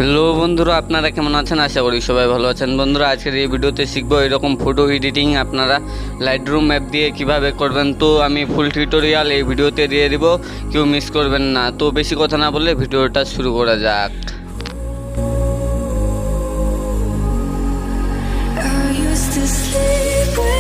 Hello বন্ধুরা, আপনারা কেমন আছেন? আশা করি সবাই ভালো আছেন। বন্ধুরা, আজকের এই ভিডিওতে শিখবো এরকম ফটো এডিটিং আপনারা লাইটরুম অ্যাপ দিয়ে কিভাবে করবেন। তো আমি ফুল টিউটোরিয়াল এই ভিডিওতে দিয়ে দিব, কেউ মিস করবেন না। তো বেশি কথা না বলে ভিডিওটা শুরু করা যাক। I used to sleep with